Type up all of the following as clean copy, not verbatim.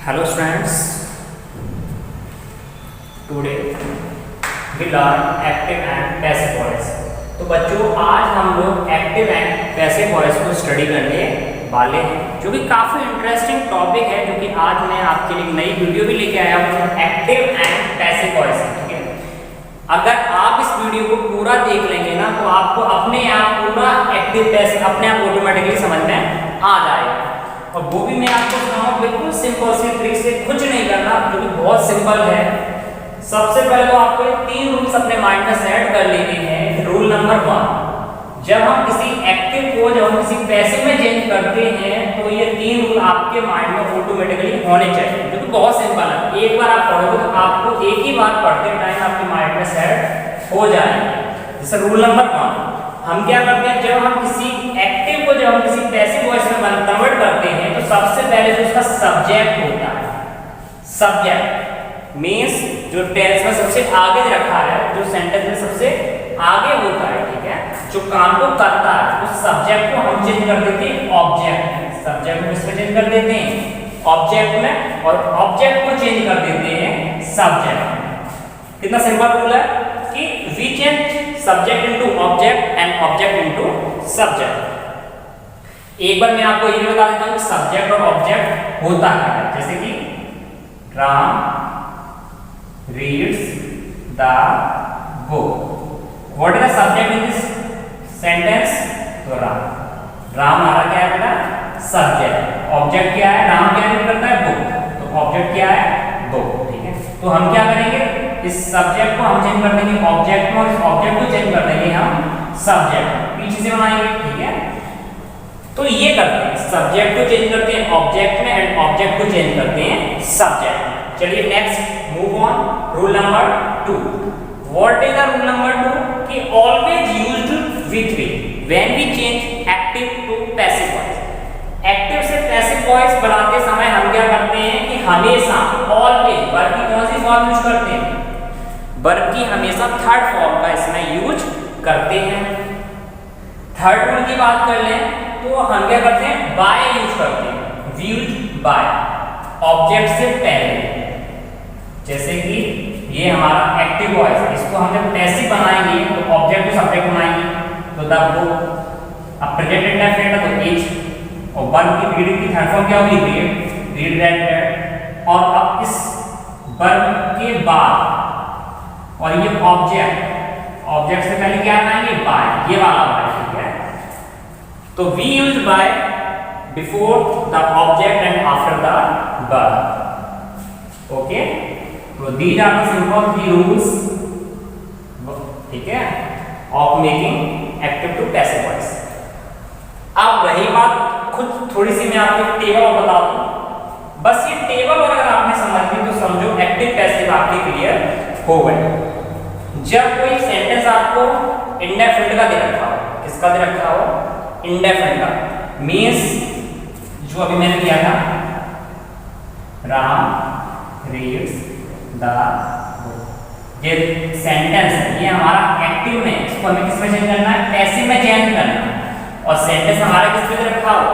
Hello students, today we learn active and passive voice। तो बच्चों आज हम लोग एक्टिव एंड पैसिव वॉइस को स्टडी करने वाले हैं, जो कि काफ़ी इंटरेस्टिंग टॉपिक है, जो कि आज मैं आपके लिए एक नई वीडियो भी लेके आया हूँ एक्टिव एंड पैसिव वॉइस। ठीक है, अगर आप इस वीडियो को पूरा देख लेंगे ना तो आपको अपने आप पूरा एक्टिव पैसिव अपने आप ऑटोमेटिकली समझ में आ जाएगा। और वो भी मैं आपको बताऊंगा बिल्कुल सिंपल सी ट्रिक से, कुछ नहीं करना, जो कि बहुत सिंपल है। सबसे पहले तो आपको ये 3 रूल्स अपने माइंड में सेट कर लेने हैं। रूल नंबर 1, जब हम किसी एक्टिव को जब हम किसी पैसिव में चेंज करते हैं तो ये 3 रूल आपके माइंड में ऑटोमेटिकली होने चाहिए, जो कि बहुत सिंपल है। एक बार आप पढ़ोगे तो आपको एक ही बार पढ़ते टाइम आपके माइंड में सेट हो जाएगा। जैसे रूल नंबर 1, हम क्या करते हैं, जब हम किसी एक्टिव को जब हम किसी पैसिव वॉइस में कन्वर्ट करते हैं तो सबसे पहले जो उसका सब्जेक्ट होता है, सब्जेक्ट मींस जो टेंस में सबसे आगे रखा है, जो सेंटेंस में सबसे आगे होता है, ठीक है, जो काम को करता है, उस सब्जेक्ट को हम चेंज कर देते हैं ऑब्जेक्ट में। सब्जेक्ट को किसमें चेंज कर देते हैं? ऑब्जेक्ट में, और ऑब्जेक्ट को चेंज कर देते हैं सब्जेक्ट में। कितना सिंपल रूल है कि we change subject into object and object into subject. एक बार मैं आपको ये बता देता हूं कि सब्जेक्ट और ऑब्जेक्ट होता है। जैसे कि Ram reads the book. What is the subject in this sentence? तो राम हमारा क्या है बेटा? सब्जेक्ट। ऑब्जेक्ट क्या है? राम क्या रीड करता है? बुक। तो ऑब्जेक्ट क्या है? बुक। ठीक है, तो हम क्या करेंगे, इस सब्जेक्ट को हम चेंज कर देंगे ऑब्जेक्ट में, और इस ऑब्जेक्ट को चेंज कर देंगे हम सब्जेक्ट, पीछे से बनाएंगे। ठीक है, तो ये करते हैं, सब्जेक्ट को चेंज करते हैं ऑब्जेक्ट में एंड ऑब्जेक्ट को चेंज करते हैं सब्जेक्ट में। चलिए next move on. Rule number 2, what is the rule number 2? कि always used with way when we change active to passive voice. Active से पैसिव वॉइस बनाते समय हम क्या करते हैं कि हमेशा ऑलवेज वर्ब की कौन सी फॉर्म यूज करते हैं? वर्ब की हमेशा थर्ड फॉर्म का इसमें यूज करते हैं। थर्ड रूल की बात कर लें तो हम क्या करते हैं? बाय यूज करते हैं, व्यूड बाय, ऑब्जेक्ट से पहले। जैसे कि ये हमारा एक्टिव वॉइस है, इसको हम जब पैसिव बनाएंगे तो ऑब्जेक्ट को सब्जेक्ट बनाएंगे, तो द बुक। अब प्रेजेंट इंडेफिनिट है तो इज, और वर्ब की रीडिंग की थर्ड फॉर्म क्या होगी? Read, read read red. और अब इस वर्ब के बाद और ये ऑब्जेक्ट, ऑब्जेक्ट से पहले क्या बनाएंगे? बाय, ये वाला बाय। ठीक है, तो we use by before the object and after the verb. Okay, तो these are the simple 3 rules, ठीक है, of making active to passive voice. अब रही बात खुद थोड़ी सी मैं आपको टेबल बता दूं, बस ये टेबल अगर आपने समझ ली तो समझो एक्टिव पैसिव आपके क्लियर हो गए। जब कोई सेंटेंस आपको इंडेफिनिट का दे रखा हो, किसका दे रखा हो? इंडेफिनिट का, मींस जो अभी मैंने किया था, राम रीड्स द बुक। ये सेंटेंस है, ये हमारा एक्टिव में, इसको हमें किस में चेंज करना है? पैसिव में चेंज करना है। और सेंटेंस हमारा किस में दे रखा हो?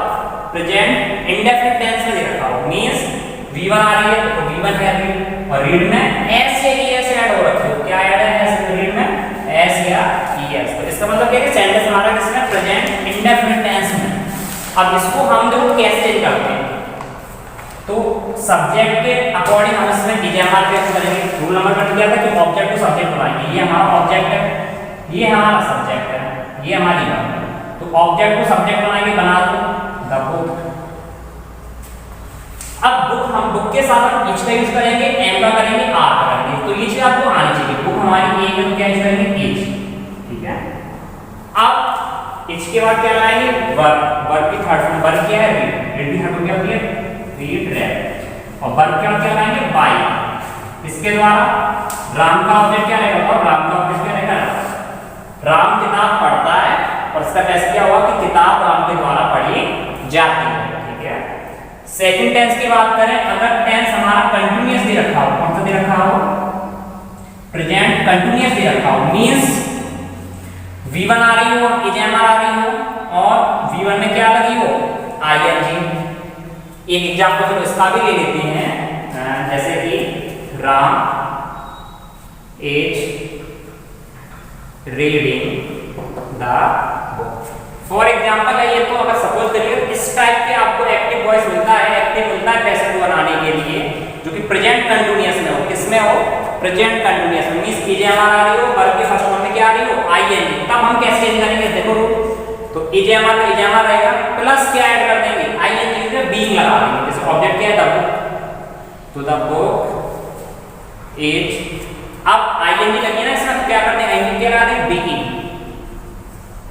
प्रेजेंट इंडेफिनिट टेंस में दे रखा हो, मींस V1 आ रही है तो V1 है रीड, और रीड में एस या ईएस ऐड हो रखे हो। क्या ऐड है एस रीड में? एस या ईएस। तो इसका मतलब क्या है कि सेंटेंस हमारा किसमें? प्रेजेंट इंडेफिनिट टेंस में। अब इसको हम देखो कैसे चेंज करते हैं, तो सब्जेक्ट के अकॉर्डिंग हम इसमें डीजेमार कैसे करेंगे। रूल नंबर 1 क्या था कि ऑब्जेक्ट को सब्जेक्ट बनाएंगे। ये हमारा ऑब्जेक्ट है, ये हमारा सब्जेक्ट है, ये हमारी वर्ब है। तो ऑब्जेक्ट को सब्जेक्ट बनाएंगे, बना दो द बुक। अब बुक, हम बुक के साथ हम इच का यूज करेंगे, एम का करेंगे, आर का करेंगे, तो ये चीज आपको आनी चाहिए। बुक हमारी ए में तो क्या यूज करेंगे? इच। ठीक है, अब इच के बाद क्या लाएंगे? वर्ब। वर्ब की थर्ड फॉर्म वर्ब क्या है? रीड। रीड की थर्ड फॉर्म क्या होती है? Read red. और वर्ब के बाद क्या लाएंगे? बाय। इसके द्वारा राम का ऑब्जेक्ट क्या रहेगा? और राम का ऑब्जेक्ट क्या रहेगा? राम किताब पढ़ता है, और इसका टेस्ट क्या हुआ कि किताब राम के द्वारा पढ़ी जाती है। ठीक है, सेकंड टेंस की बात करें, अगर टेंस हमारा कंटीन्यूअस दे रखा हो, कौन सा दे रखा हो? प्रेजेंट कंटीन्यूअस दे रखा हो, मींस V1 आ रही हो, इजएमआर आ रही हो, और V1 में क्या लगी हो? आईएनजी। एक एग्जांपल इसका भी ले लेते हैं। जैसे कि Ram is reading the book. For example है ये, तो अगर सपोज करिए इस टाइप के आपको एक्टिव वॉइस मिलता है, पैसिव बनाने के लिए, जो कि प्रेजेंट कंटिन्यूअस में हो। किसमें हो? प्रेजेंट कंटिन्यूअस में। मींस ईजेएमआर आ रही हो, वर्ब के फर्स्ट फॉर्म में क्या आ रही हो? आईएनजी। तब हम कैसे चेंज करेंगे? देखो तो ईजेएमआर का ईजेएमआर रहेगा, प्लस क्या ऐड कर देंगे? आईएनजी में बीइंग लगा देंगे। जैसे ऑब्जेक्ट क्या है? द बुक, तो द बुक इज, अब आईएनजी लगी ना इसमें, क्या करते हैं? आईएनजी क्या लगा देंगे? बीइंग।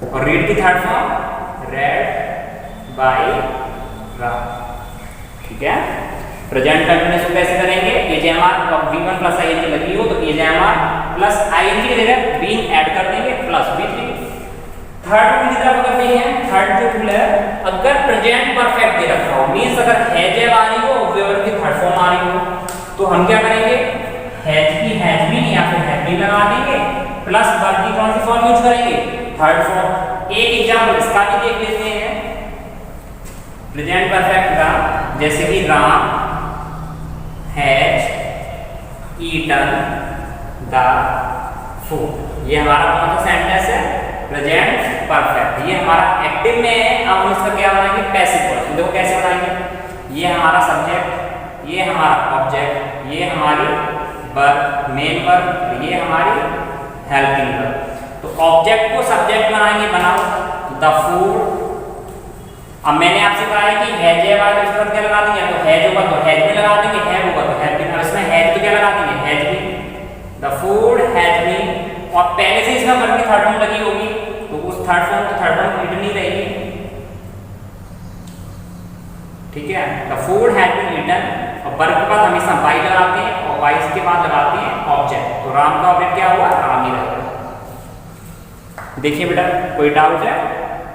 और रीड की third form read by Ram. ठीक है, प्रेजेंट कंटिन्यूअस को कैसे करेंगे? ईजेएमआर v1 प्लस आईएनजी लगी हो तो ईजेएमआर प्लस आईएनजी की जगह बीइंग ऐड कर देंगे प्लस v3। थर्ड रूल की तरफ अगर नहीं है, थर्ड जो रूल है, अगर प्रेजेंट परफेक्ट दे रखा हो, मींस अगर हैज आ रही हो, वर्ब की थर्ड फॉर्म आ रही हो, तो हम क्या करेंगे? हैज की हैज बीन या फिर हैव बीन लगा देंगे, प्लस वर्ब की कौन सी फॉर्म यूज करेंगे? Third form. एक एग्जांपल इसका भी देख लेते हैं, प्रेजेंट परफेक्ट का, जैसे कि Ram has eaten the food. ये हमारा कौन सा सेंटेंस है? Present perfect. ये हमारा एक्टिव में है। अब हम इसका क्या बनाएंगे? Passive voice. देखो कैसे बनाएंगे? ये हमारा सब्जेक्ट, ये हमारा ऑब्जेक्ट, ये हमारी वर्ब, मेन वर्ब, ये हमारी हेल्पिंग वर्ब। तो ऑब्जेक्ट को सब्जेक्ट बनाएंगे, बनाओ द फूड। अब मैंने आपसे कहा है कि हैज है वाले इस पर क्या लगा देंगे? तो हैज होगा तो हैज में लगा देंगे, हैव होगा तो हैव बीन। अब इसमें हैज तो क्या लगा देंगे? Has been. The food has been. और पहले से इसमें वर्ब की थर्ड फॉर्म लगी होगी, तो उस थर्ड फॉर्म ईटन ही रहेगी। ठीक है, the food has been eaten. और वर्ब के बाद हमेशा बाय लगाते हैं और बाय के बाद लगाते हैं ऑब्जेक्ट। तो राम का ऑब्जेक्ट क्या हुआ? राम ही रहेगा। देखिए बेटा, कोई डाउट है?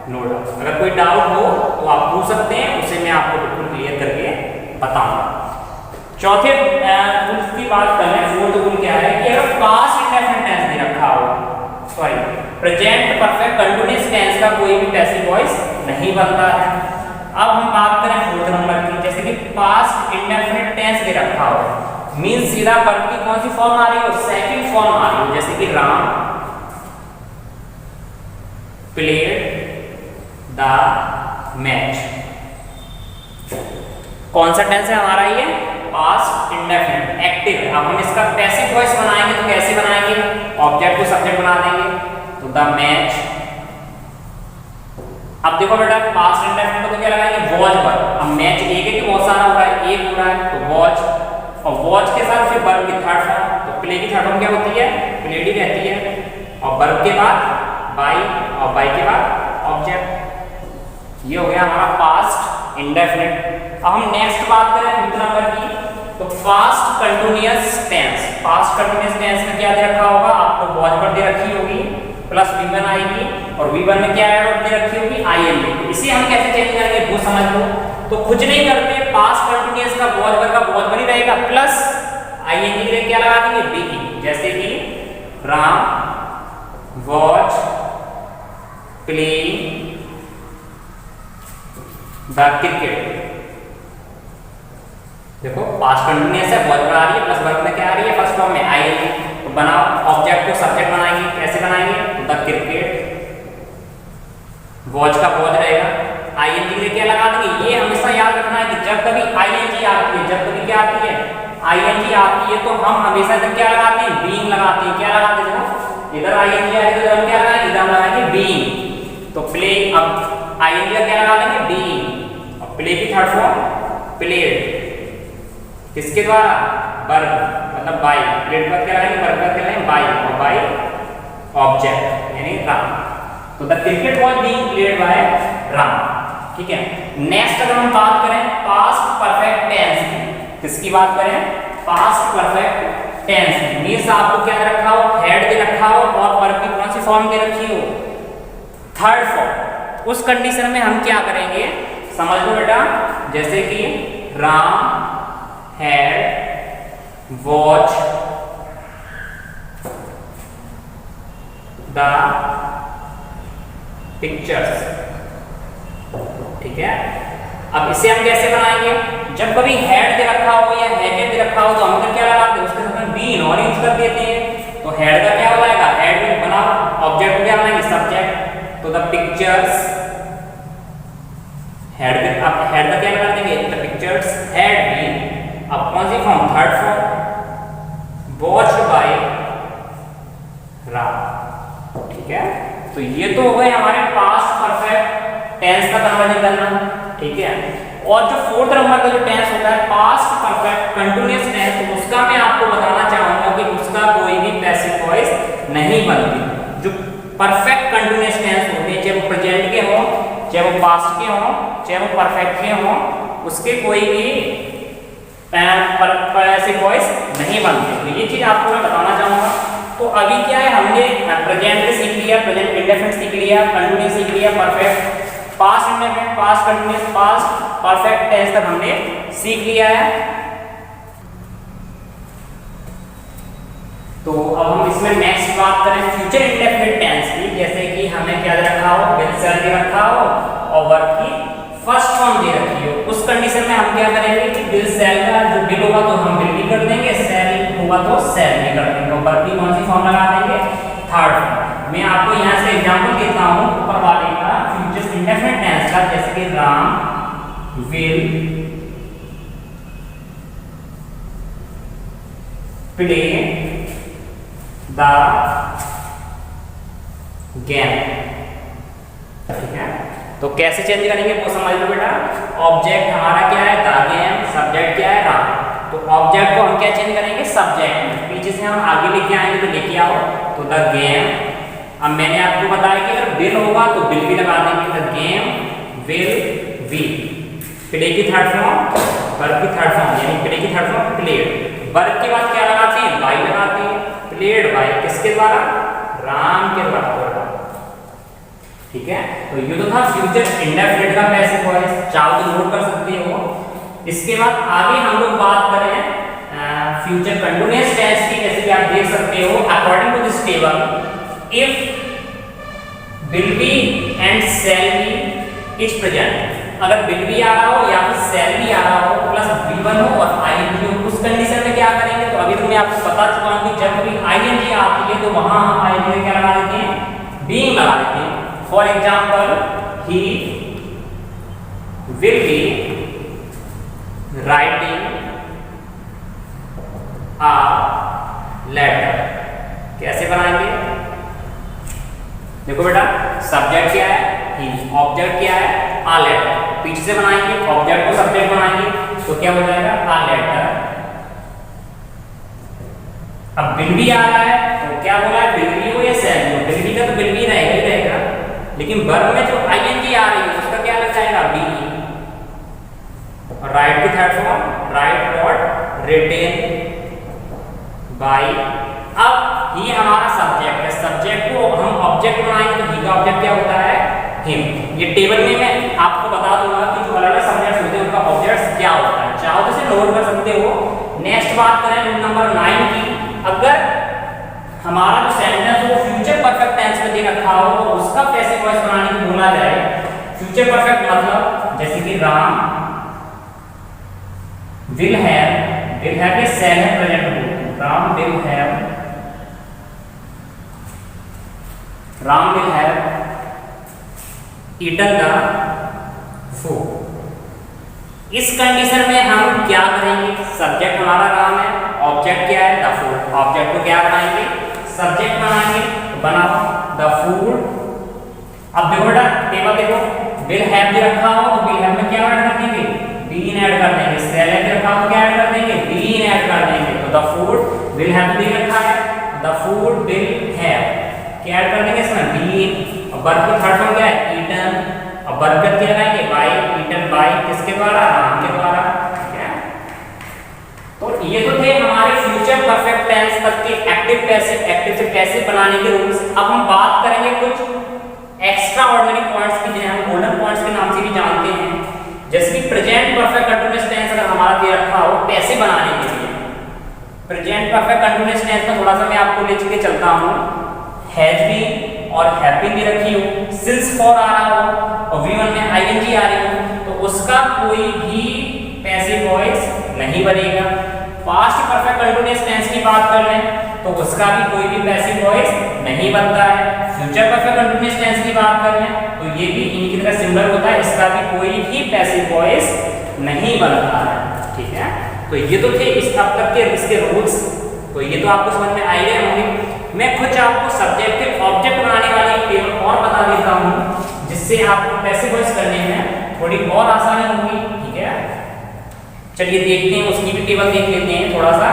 No doubt. अगर कोई डाउट हो तो आप पूछ सकते हैं, उसे मैं आपको बिल्कुल क्लियर करके बताऊंगा। चौथे रूल की बात कर रहे हैं। फोर्थ रूल क्या है कि अगर पास्ट इंडेफिनिट टेंस दे रखा हो, sorry present perfect continuous tense का कोई भी पैसिव वॉइस नहीं बनता है। अब हम बात करें फोर्थ नंबर की, जैसे कि पास्ट इंडेफिनिट टेंस दे रखा हो, मींस सीधा वर्ब की कौन सी फॉर्म आ रही हो? सेकंड फॉर्म आ रही हो। जैसे कि राम प्लेड द मैच। कौन सा टेंस है हमारा? ये पास्ट इंडेफिनिट एक्टिव। अब हम इसका पैसिव वॉइस बनाएंगे तो कैसे बनाएंगे? ऑब्जेक्ट को सब्जेक्ट बना देंगे, तो द मैच। अब देखो बेटा, पास्ट इंडेफिनिट को क्या लगाएंगे? वॉच पर। अब मैच एक है कि बहुत सारा हो रहा है? एक हो रहा है, तो वॉच। और वॉच के साथ फिर वर्ब की थर्ड फॉर्म, तो प्ले की थर्ड फॉर्म क्या होती है? प्लेड ही रहती है। और वर्ब के बाद बाय, और बाय के बाद ऑब्जेक्ट। ये हो गया हमारा पास्ट इंडेफिनिट। अब हम नेक्स्ट बात करें फिफ्थ नंबर की, तो past continuous tense. Past continuous tense में क्या दे रखा होगा? आपको वॉच पर दे रखी होगी, प्लस v1 आएगी, और v1 में क्या दे रखी होगी? आईएनजी। इसे हम कैसे चेंज करेंगे वो समझ लो। तो कुछ नहीं करते, पास्ट कंटीन्यूअस का वॉच पर ही रहेगा, प्लस आईएनजी के लिए क्या लगा देंगे? बीइंग। जैसे कि Ram watch playing the cricket. देखो पास्ट कंटीन्यूअस है, वॉच पर आ रही है, प्लस वर्ब में क्या आ रही है? फर्स्ट फॉर्म में आईएनजी। तो बनाओ, ऑब्जेक्ट को सब्जेक्ट बनाएंगे, कैसे बनाएंगे? The cricket. वॉच का वॉच रहेगा, आईएनजी के लिए क्या लगा देंगे? ये हमेशा याद रखना है कि जब कभी आईएनजी आती है, जब कभी क्या आती है? आईएनजी आती है, तो हम हमेशा इधर क्या लगाते हैं? बीइंग लगाते हैं। क्या लगाते हैं? देखो इधर आईएनजी आ रही है तो हम क्या लगाएंगे? इधर लगाएंगे बीइंग। तो प्ले, अब आईएनजी का क्या लगा देंगे? बीइंग। और प्ले की थर्ड फॉर्म प्लेड। किसके द्वारा? वर्ब, मतलब बाय। प्लेड पर क्या लगाएंगे? वर्ब पर क्या लगाएंगे? बाय, और बाय ऑब्जेक्ट यानी राम। तो the cricket was being played by Ram. ठीक है, नेक्स्ट अगर हम बात करें पास्ट परफेक्ट टेंस की, किसकी बात करें? Past perfect tense. मींस आपको क्या दे रखा हो? हैड दे रखा हो, और वर्ब की कौन सी फॉर्म दे रखी हो? Third form. उस कंडीशन में हम क्या करेंगे? समझ लो बेटा, जैसे कि Ram had watch the pictures. ठीक है, अब इसे हम कैसे बनाएंगे? जब कभी हैड दे रखा हो या हैडेड दे रखा हो तो हम लोग क्या लगाते हैं, उसके साथ में बीन और यूज कर देते हैं। तो हेड का क्या हो जाएगा, हेड में बनाओ, ऑब्जेक्ट को क्या बनाएंगे, सब्जेक्ट। तो द पिक्चर्स, हेड पे आप हेड का क्या कर देंगे, द पिक्चर्स हैड बीन, अब कौन सी form, third form, watched by Ram. ठीक है, तो ये तो हो गए हमारे पास्ट परफेक्ट टेंस का कन्वर्जन करना। ठीक है, और जो फोर्थ नंबर का जो टेंस होता है पास्ट परफेक्ट कंटीन्यूअस टेंस, तो उसका मैं आपको बताना चाहूंगा कि उसका कोई भी पैसिव वॉइस नहीं बनती। जो परफेक्ट कंटीन्यूअस टेंस होते हैं, चाहे वो प्रेजेंट के हो, चाहे वो पास्ट के हो, चाहे वो परफेक्ट के हो, उसके कोई भी पैसिव वॉइस नहीं बनती। तो ये चीज आपको मैं बताना चाहूंगा। तो अभी क्या है, हमने प्रेजेंट में सीख लिया, प्रेजेंट इंडेफिनिट सीख लिया, कंटीन्यूअस सीख लिया, perfect, past indefinite, past continuous, past perfect tense तक हमने सीख लिया है। तो अब हम इसमें नेक्स्ट बात करें फ्यूचर इंडेफिनिट टेंस की। जैसे कि हमें क्या दे रखा हो, विल शेल दे रखा हो और वर्ब की फर्स्ट फॉर्म दे रखी हो, उस कंडीशन में हम क्या करेंगे कि विल शेल का जो विल होगा तो हम विल भी कर देंगे, शेल होगा तो शेल भी कर देंगे, और वर्ब की कौन सी फॉर्म लगा देंगे, थर्ड फॉर्म। मैं आपको यहाँ से एग्जांपल देता हूँ ऊपर वाले का फ्यूचर इंडेफिनिट टेंस का, जैसे कि Ram will play the game। ठीक है, तो कैसे चेंज करेंगे वो समझ लो बेटा। ऑब्जेक्ट हमारा क्या है, द गेम, सब्जेक्ट क्या है, राम। तो ऑब्जेक्ट को हम क्या चेंज करेंगे, सब्जेक्ट में, पीछे से हम आगे लेके आएंगे तो लेके आओ, तो द गेम। अब मैंने आपको बताया कि अगर विल होगा तो विल भी लगा देंगे, the game will be. Play की थर्ड फॉर्म, वर्ब की थर्ड फॉर्म, यानी प्ले की थर्ड फॉर्म प्लेड। वर्ब के बाद क्या लगाते हैं, बाय लगाते हैं, प्लेड बाय किसके द्वारा, राम के द्वारा। ठीक है, तो ये तो था फ्यूचर इंडेफिनिट का पैसिव वॉइस, चाहो तो नोट कर सकते हो। इसके बाद आगे हम लोग बात करें फ्यूचर कंटीन्यूअस टेंस की। जैसे कि आप देख सकते हो according to this table, if will be and shall be is present, अगर विल भी आ रहा हो या फिर शैल भी आ रहा हो प्लस V1 हो और आईएनजी हो, उस कंडीशन में क्या करेंगे, तो अभी तो मैं आपको बता चुका हूं कि जब भी आईएनजी आती है तो वहां हम आईएनजी क्या लगा देते हैं, बीइंग लगा देते हैं। For example, he will be writing a letter. कैसे बनाएंगे, देखो बेटा, सब्जेक्ट क्या है, ही, ऑब्जेक्ट क्या है, आ लेटर, पीछे से बनाएंगे, ऑब्जेक्ट को सब्जेक्ट बनाएंगे तो क्या हो जाएगा, आ लेटर। अब विल भी आ रहा है तो क्या बोला है, विल भी हो या शैल भी हो, विल भी का तो विल भी रहेगा ही रहेगा, लेकिन वर्ब में जो आईएनजी आ रही है उसका क्या लग जाएगा, बी। राइट की third form, right what, written by. अब ये हमारा सब्जेक्ट है, सब्जेक्ट को हम ऑब्जेक्ट बनाएंगे तो ही का ऑब्जेक्ट क्या होता है, हिम। ये टेबल में मैं आपको बता दूंगा कि जो अलग अलग सब्जेक्ट्स होते हैं उनका ऑब्जेक्ट्स क्या होता है, चाहो तो इसे नोट कर सकते हो। नेक्स्ट बात करें रूल नंबर 9 की। अगर हमारा जो सेंटेंस वो फ्यूचर परफेक्ट टेंस में दे रखा हो तो उसका पैसिव वॉइस बनाने की बोला जाए। फ्यूचर परफेक्ट मतलब जैसे कि राम विल हैव के शैल है प्रेजेंट में, Ram will have eaten the food. इस कंडीशन में हम क्या करेंगे, सब्जेक्ट हमारा राम है, ऑब्जेक्ट क्या है, द फूड। ऑब्जेक्ट को क्या बनाएंगे, सब्जेक्ट बनाएंगे, बनाओ द फूड। अब देखो बेटा टेबल देखो, विल हैव भी रखा हो तो विल हैव में क्या ऐड कर देंगे, बीन ऐड कर देंगे। शैल है रखा हो क्या ऐड कर देंगे, बीन ऐड कर देंगे। तो द फूड विल हैव भी रखा है, द फूड विल हैव क्या ऐड कर देंगे इसमें, बीन। और वर्ब की थर्ड फॉर्म क्या है, ईटन। और वर्ब क्या लगाएंगे, बाय, ईटन बाय किसके द्वारा, राम के द्वारा। ठीक है, तो ये तो थे हमारे फ्यूचर परफेक्ट टेंस तक के एक्टिव पैसिव, एक्टिव से पैसिव बनाने के रूल्स। अब हम बात करेंगे कुछ एक्स्ट्रा ऑर्डिनरी पॉइंट्स की, जिन्हें हम गोल्डन पॉइंट्स के नाम से भी जानते हैं। जैसे कि प्रेजेंट परफेक्ट कंटीन्यूअस टेंस अगर हमारा दे रखा हो पैसिव बनाने के लिए, प्रेजेंट परफेक्ट कंटीन्यूअस टेंस में थोड़ा सा मैं आपको ले चुके चलता हूँ। हैज बीन और हैव बीन भी रखी हो, सिंस फॉर आ रहा हो और V1 में आईएनजी आ रही हो, तो उसका कोई भी पैसिव वॉइस नहीं बनेगा। पास्ट परफेक्ट कंटीन्यूअस टेंस की बात कर लें तो उसका भी कोई भी पैसिव वॉइस नहीं बनता है। फ्यूचर परफेक्ट कंटीन्यूअस टेंस की बात कर लें तो ये भी इनकी तरह सिमिलर होता है, इसका भी कोई भी पैसिव वॉइस नहीं बनता है। ठीक है, तो ये तो थे इस अब तक के इसके रूल्स, तो ये तो आपको समझ में आइडिया होंगे। मैं कुछ आपको सब्जेक्ट के ऑब्जेक्ट बनाने वाली एक टेबल और बता देता हूँ जिससे आपको पैसिव वॉइस करने में थोड़ी और आसानी होगी। ठीक है, चलिए देखते हैं, उसकी भी टेबल देख लेते हैं थोड़ा सा,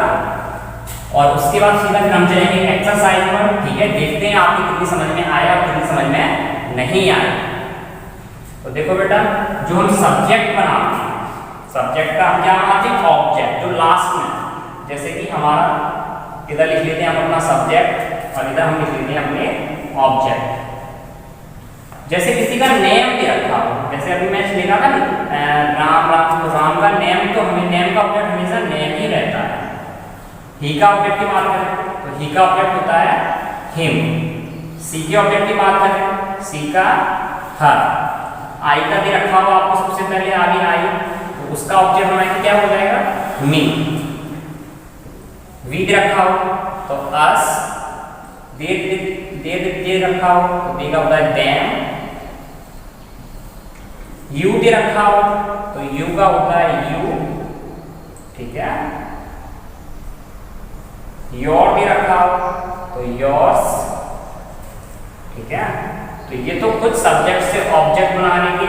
और उसके बाद सीधा फिर हम चलेंगे एक्सरसाइज पर। ठीक है, देखते हैं आपको कितनी समझ में आया और कितनी समझ में नहीं आया। तो देखो बेटा, जो हम सब्जेक्ट बनाते हैं, सब्जेक्ट का हम क्या बनाते हैं, ऑब्जेक्ट, जो लास्ट में, जैसे कि हमारा इधर लिख लेते हैं हम अपना सब्जेक्ट और इधर हम लिख लेते हैं अपने ऑब्जेक्ट। जैसे किसी का नेम भी रखा हो, जैसे अभी मैं लिखा था राम राम, तो राम का नेम, तो हमें नेम का ऑब्जेक्ट हमेशा नेम ही रहता है। ही का ऑब्जेक्ट की बात करें तो ही का ऑब्जेक्ट होता है हिम। सी के ऑब्जेक्ट की बात करें, सी का हर। आई का भी रखा हुआ आपको सबसे पहले आगे आई, तो उसका ऑब्जेक्ट हमारा क्या हो जाएगा, मी। वी रखा हो तो अस, दे रखा हो तो दे का होता है देम। यू दे रखा हो तो यू का होता है यू। ठीक है, योर दे रखा हो तो योर्स। ठीक है, तो ये तो कुछ सब्जेक्ट से ऑब्जेक्ट बनाने के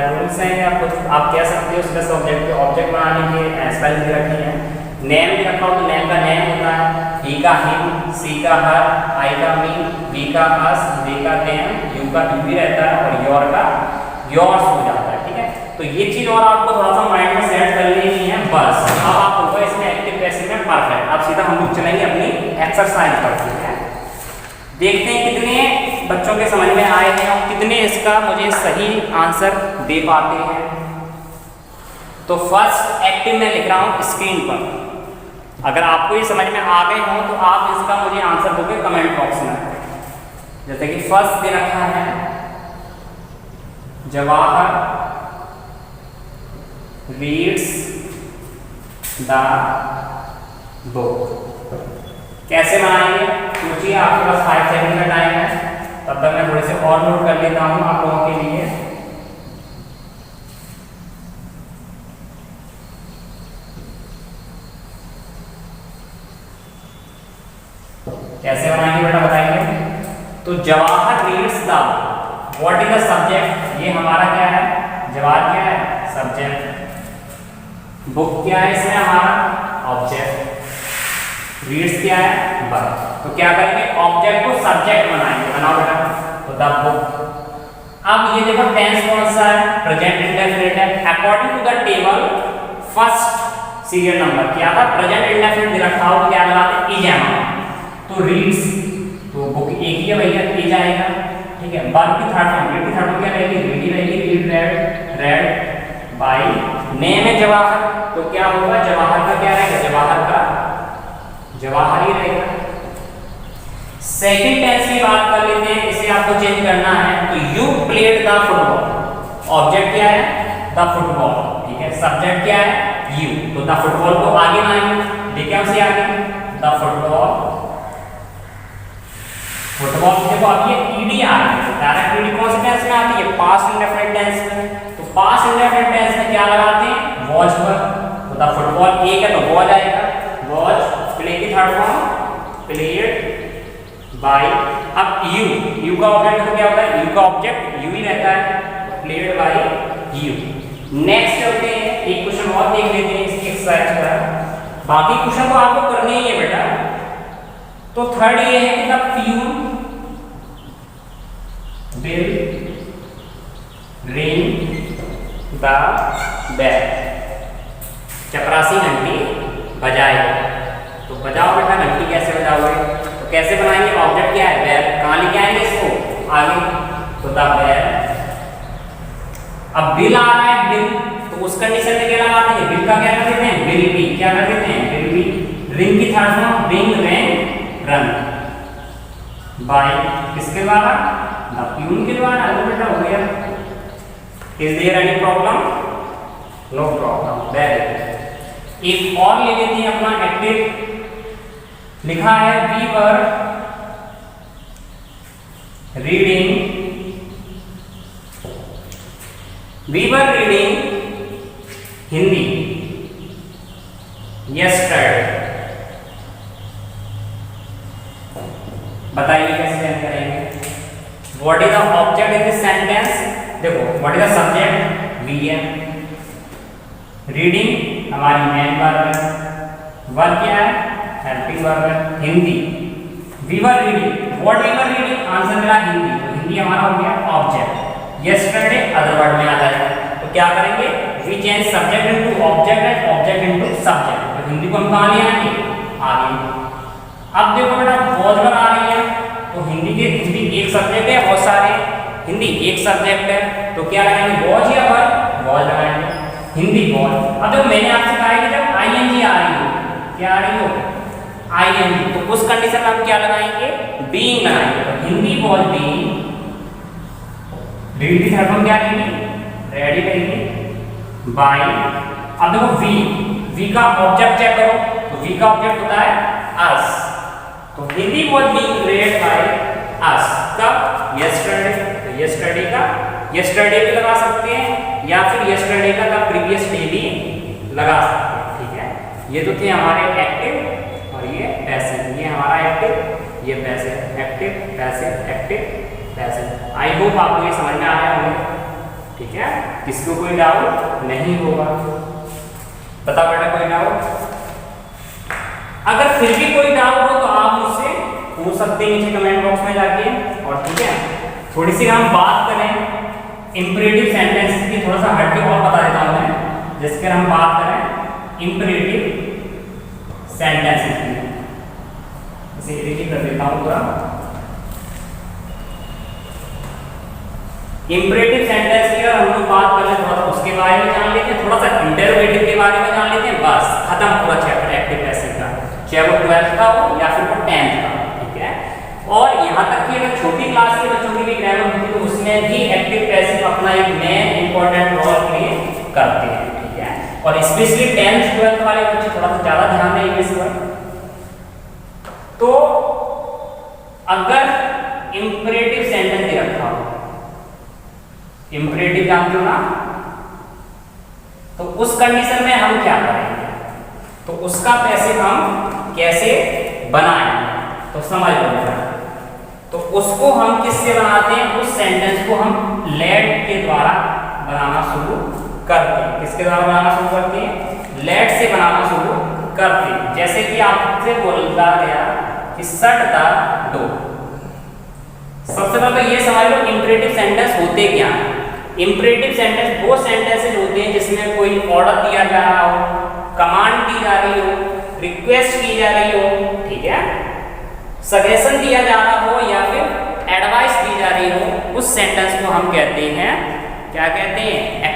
रूल्स हैं, या कुछ आप कह सकते हो उसका सब्जेक्ट के ऑब्जेक्ट बनाने के स्पेल दे रखे हैं। नेम भी रखा हो तो नेम का नेम होता है, ही का हिम, सी का हर, आई का मी, वी का अस, दे का देम, यू का यू भी रहता है और योर का योर्स हो जाता है। ठीक है, तो ये चीज और आपको थोड़ा सा माइंड में सेट कर लेनी है बस। अब आप होगा इसमें एक्टिव पैसिव में परफेक्ट। अब सीधा हम लोग चलेंगे अपनी एक्सरसाइज पर। ठीक है, देखते हैं कितने बच्चों के समझ में आए हैं और कितने इसका मुझे सही आंसर दे पाते हैं। तो फर्स्ट एक्टिव मैं लिख रहा हूं स्क्रीन पर। अगर आपको ये समझ में आ गए हो तो आप इसका मुझे आंसर दोगे कमेंट बॉक्स में। जैसे कि फर्स्ट दे रखा है जवाहर रीड्स द बुक। कैसे बनाएंगे, सोचिए, आपके पास 5 सेकंड का टाइम है, तब तक मैं थोड़े से और नोट कर लेता हूं आप लोगों के लिए। कैसे बनाएंगे बेटा, बताएंगे। तो Jawahar reads the book, what is the subject, ये हमारा क्या है, जवाहर क्या है, सब्जेक्ट। बुक क्या है इसमें हमारा, ऑब्जेक्ट। रीड्स क्या है, बुक। तो क्या करेंगे, ऑब्जेक्ट को सब्जेक्ट बनाएंगे। बनाओ बेटा, तो द बुक। अब ये देखो टेंस कौन सा है, प्रेजेंट इंडेफिनिट है। According to the table first serial number क्या था, प्रेजेंट इंडेफिनिट दे रखा हो, क्या लगाते, इज एम। तो रीड्स, तो बुक एक ही है भैया, इज आएगा। ठीक है, वर्ब की थर्ड फॉर्म, रीड की थर्ड फॉर्म क्या रहेगी, रीड ही रहेगी, read read, read by. Name है जवाहर, तो क्या होगा, जवाहर का क्या रहेगा, जवाहर का जवाहर ही रहेगा। सेकंड टेंस की बात कर लेते हैं, इसे आपको चेंज करना है। तो you played the football, object क्या है, द फुटबॉल। ठीक है, सब्जेक्ट क्या है, यू। तो द फुटबॉल को आगे लाएंगे, देखिए हमसे आगे द फुटबॉल। फुटबॉल देखो अब ये ईडी आ रही है, डायरेक्ट ईडी कौन से टेंस में आती है, पास्ट इंडेफिनिट टेंस में। तो पास्ट इंडेफिनिट टेंस में क्या लगाते हैं, वॉच पर। तो द फुटबॉल एक है तो वॉच आएगा, वॉच। प्ले की थर्ड फॉर्म प्लेड बाय। अब यू का ऑब्जेक्ट तो क्या होता है, यू का ऑब्जेक्ट यू ही रहता है, प्लेड बाय यू। नेक्स्ट चलते हैं, एक क्वेश्चन और देख लेते हैं इसकी एक्सरसाइज का। बाकी क्वेश्चन तो आपको करने ही है बेटा। तो थर्ड ये है कि the peon will ring the bell, चपरासी घंटी बजाएगा। तो बजाओ बेटा घंटी, कैसे बजाओगे, तो कैसे बनाएंगे, ऑब्जेक्ट क्या है, बेल। कहाँ लेके आएंगे इसको, आगे, तो द बेल। अब बिल आ रहा है, बिल, तो उस कंडीशन में क्या लगाते हैं, बिल का क्या कर देते हैं, बिल बी। क्या कर देते हैं, बिल बी। रिंग की third form ring, rang, rung by. किसके द्वारा, द प्यून के द्वारा। बेटा हो गया। Is there any problem, no problem. Very good. एक और ले लेते हैं अपना एक्टिव, लिखा है we were reading Hindi yesterday। बताइए कैसे करेंगे। What is the object in this sentence? देखो what is the subject? We है, रीडिंग हमारी मेन वर्ब है, वर्ब क्या है? हेल्पिंग वर्ब है, Hindi. We were reading, what we were reading, answer मिला हिंदी, तो हिंदी हमारा हो गया ऑब्जेक्ट। यस्टरडे अदर वर्ड में आ जाएगा, तो क्या करेंगे? We change subject into object and object into subject, तो हिंदी को हम कहां ले आएंगे? आगे। अब देखो बेटा वॉज वर आ रही है, तो हिंदी एक सब्जेक्ट है, बहुत सारे, हिंदी एक सब्जेक्ट है, तो क्या लगाएंगे? वॉज या वर? वॉज लगाएंगे, हिंदी वॉज। अब देखो मैंने आपसे कहा है कि जब आईएनजी आ रही हो, क्या आ रही हो? आईएनजी, तो उस कंडीशन में हम क्या लगाएंगे? बीइंग लगाएंगे, तो हिंदी वॉज बीइंग। रीड की तरफ हम क्या लेंगे? रेडी करेंगे बाय। अब देखो वी का ऑब्जेक्ट चेक करो, तो वी का ऑब्जेक्ट होता है अस, तो Hindi was being red by us. कब? यस्टरडे, तो यस्टरडे का यस्टरडे भी लगा सकते हैं, या फिर यस्टरडे का प्रीवियस डे भी लगा सकते हैं, ठीक है। ये तो थे हमारे एक्टिव और ये पैसिव, ये हमारा एक्टिव, ये passive, active passive, active passive. I hope आपको ये समझ में आया होगा, ठीक है। किसको कोई डाउट नहीं होगा? बता बेटा कोई डाउट? अगर फिर भी कोई डाउट हो तो आप मुझसे पूछ सकते हैं नीचे कमेंट बॉक्स में जाके, और ठीक है। थोड़ी सी हम बात करें इंपरेटिव सेंटेंस की, थोड़ा सा हट के और बता देता हूं मैं, जिसके हम बात करें इंपरेटिव सेंटेंसेस की। इसे एडिट कर देता हूं पूरा। इंपरेटिव सेंटेंस की अगर हम लोग बात करें, थोड़ा सा उसके बारे में जान लेते हैं, थोड़ा सा इंटरोगेटिव के बारे में जान लेते हैं, बस खत्म पूरा चैप्टर एक्टिव पैसिव का, चाहे वो 12th का हो या फिर वो 10th का, ठीक है। और यहाँ तक कि अगर छोटी क्लास के बच्चों की भी ग्रामर होती है, तो उसमें भी एक्टिव पैसिव अपना एक मेन इंपॉर्टेंट रोल प्ले करते हैं, ठीक है। और स्पेशली 10th 12th वाले बच्चे थोड़ा सा ज्यादा ध्यान दें इंग्लिश पर। तो अगर इंपरेटिव सेंटेंस दे रखा हो, इंपरेटिव जानते हो ना, तो उस कंडीशन में हम क्या करेंगे? तो उसका पैसिव हम कैसे बनाएंगे? तो समझ लो। तो उसको हम किससे बनाते हैं? उस सेंटेंस को हम लेट के द्वारा बनाना शुरू करते हैं। किसके द्वारा बनाना शुरू करते हैं? लेट से बनाना शुरू करते हैं। जैसे कि आपसे बोला गया कि शट द डोर। सबसे पहले तो ये समझ लो इंपरेटिव सेंटेंस होते क्या हैं। इंपरेटिव सेंटेंस वो सेंटेंसेस होते हैं जिसमें कोई ऑर्डर दिया जा रहा हो, कमांड दी जा रही हो, रिक्वेस्ट की जा रही हो, ठीक है, सजेशन दिया जा रहा हो या फिर एडवाइस दी जा रही हो, उस सेंटेंस को हम कहते हैं, क्या कहते हैं?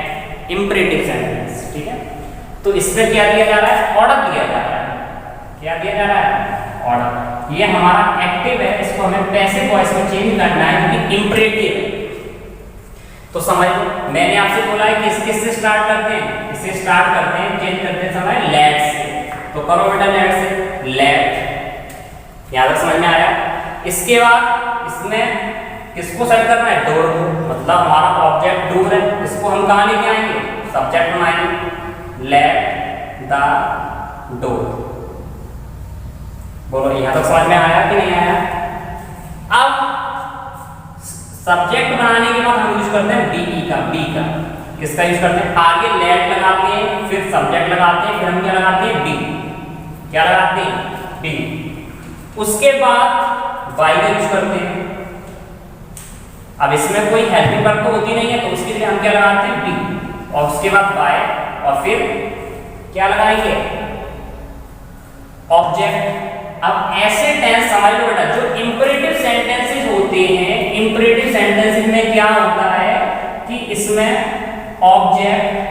इंपरेटिव सेंटेंस, ठीक है। तो इसमें क्या दिया जा रहा है? ऑर्डर दिया जा रहा है। क्या दिया जा रहा है? ऑर्डर। ये हमारा एक्टिव है, इसको हमें पैसिव वॉइस में चेंज करना है क्योंकि इंपरेटिव है। तो समझ लो, मैंने आपसे बोला है कि किससे स्टार्ट करते हैं? इससे स्टार्ट करते हैं चेंज करते समय लेट से। तो करो बेटा लेट से, लेट। यहां तक समझ में आया? इसके बाद इसमें किसको सेट करना है? डोर को, मतलब हमारा ऑब्जेक्ट डोर है, इसको हम कहां लेके आएंगे? सब्जेक्ट बनाएंगे, लेट द डोर। बोलो यहां तक समझ में आया कि नहीं आया? अब सब्जेक्ट बनाने के बाद हम यूज करते हैं बी का। किसका यूज करते हैं? आगे लेट लगाते हैं, फिर सब्जेक्ट लगाते हैं, फिर हम क्या लगाते हैं? बी। क्या लगाते हैं? बी। उसके बाद वाई का यूज करते हैं। अब इसमें कोई हेल्पिंग वर्ब तो होती नहीं है, तो उसके लिए हम क्या लगाते हैं? बी। और उसके बाद बाय, और फिर क्या लगाएंगे? ऑब्जेक्ट। अब ऐसे टेंस समझ लो बेटा, जो इंपरेटिव सेंटेंसेस होते हैं, इंपरेटिव सेंटेंसेस में क्या होता है कि इसमें ऑब्जेक्ट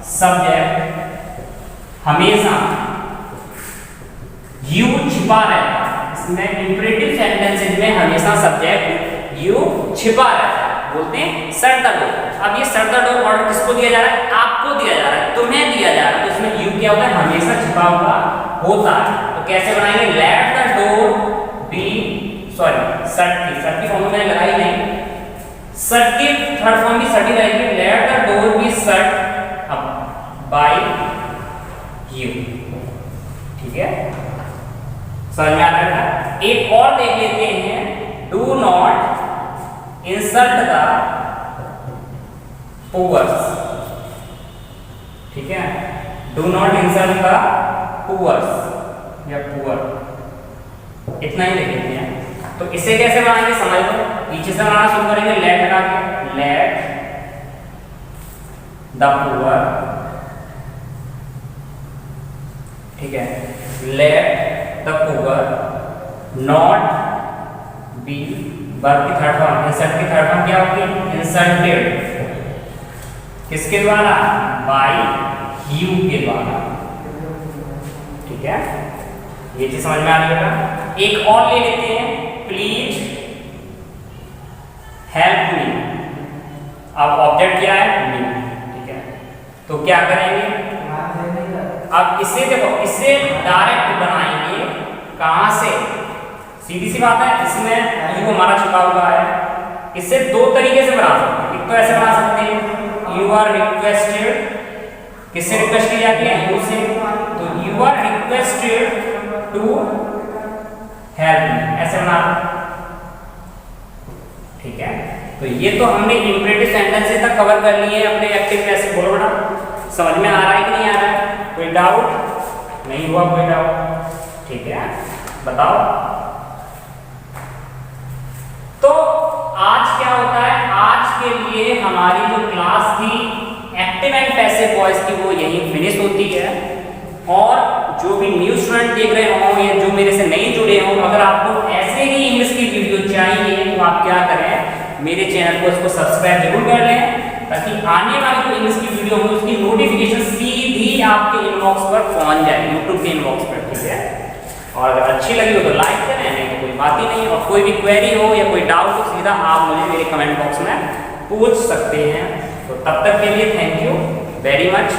सब्जेक्ट हमेशा यू छिपा रहता है। इसमें इंपरेटिव सेंटेंसेस में हमेशा सब्जेक्ट यू छिपा रहता है। बोलते हैं शट द डोर। अब ये शट द डोर ऑर्डर किसको दिया जा रहा है? आपको दिया जा रहा है, तुम्हें दिया जा रहा है। तो इसमें यू क्या होता है? हमेशा छिपा हुआ होता है। तो कैसे बनाएंगे? Let the door be shut की फॉर्म मैंने लगाई नहीं, शट की थर्ड फॉर्म भी शट ही रहेगी। Let the door be shut by you. ठीक है, समझ में आ रहा है? एक और देख लेते हैं, do not insult the poors. ठीक है, do not insult the poors या पुअर, इतना ही देख लेते हैं। तो इसे कैसे बनाएंगे समझ लो, पीछे से बनाना शुरू करेंगे, लेट हटा के, लेट द पुअर। ठीक है, let the poor not be, verb की थर्ड फॉर्म, इंसल्ट की थर्ड फॉर्म क्या होगी? इंसल्टेड। किसके द्वारा? बाय यू के द्वारा। ठीक है, ये चीज समझ में आ रही है बेटा? एक और ले लेते हैं, प्लीज हेल्प मी। अब ऑब्जेक्ट क्या है? मी। ठीक है, तो क्या करेंगे? अब इसे देखो, इसे डायरेक्ट बनाएंगे कहां से? सीधी सी बात है, इसमें यू हमारा छुपा हुआ है। इसे दो तरीके से बना सकते हैं। एक तो ऐसे बना सकते हैं, यू आर रिक्वेस्टेड। किससे रिक्वेस्ट की जाती है? यू से। तो you are requested to help me, ऐसे बना। ठीक है, तो ये तो हमने इंपरेटिव सेंटेंसेस तक कवर कर लिए हैं अपने एक्टिव पैसिव। बोलो बेटा, समझ में आ रहा है कि नहीं आ रहा है? कोई डाउट नहीं हुआ? कोई डाउट? ठीक है, बताओ। तो आज क्या होता है, आज के लिए हमारी जो क्लास थी एक्टिव एंड पैसिव वॉइस की, वो यहीं फिनिश होती है। और जो भी न्यू स्टूडेंट देख रहे हो या जो मेरे से नहीं जुड़े हो, अगर आपको ऐसे ही इंग्लिश की वीडियो चाहिए तो आप क्या करें, मेरे चैनल को इसको सब्सक्राइब जरूर कर लें, ताकि आने वाली जो इंग्लिश की वीडियो हो उसकी नोटिफिकेशन सीधी आपके इनबॉक्स पर पहुंच जाए, यूट्यूब के इनबॉक्स पर। ठीक है, और अगर अच्छी लगी हो तो लाइक करें, नहीं तो कोई बात ही नहीं। और कोई भी क्वेरी हो या कोई डाउट हो, सीधा आप मुझे मेरे कमेंट बॉक्स में पूछ सकते हैं। तो तब तक के लिए थैंक यू वेरी मच।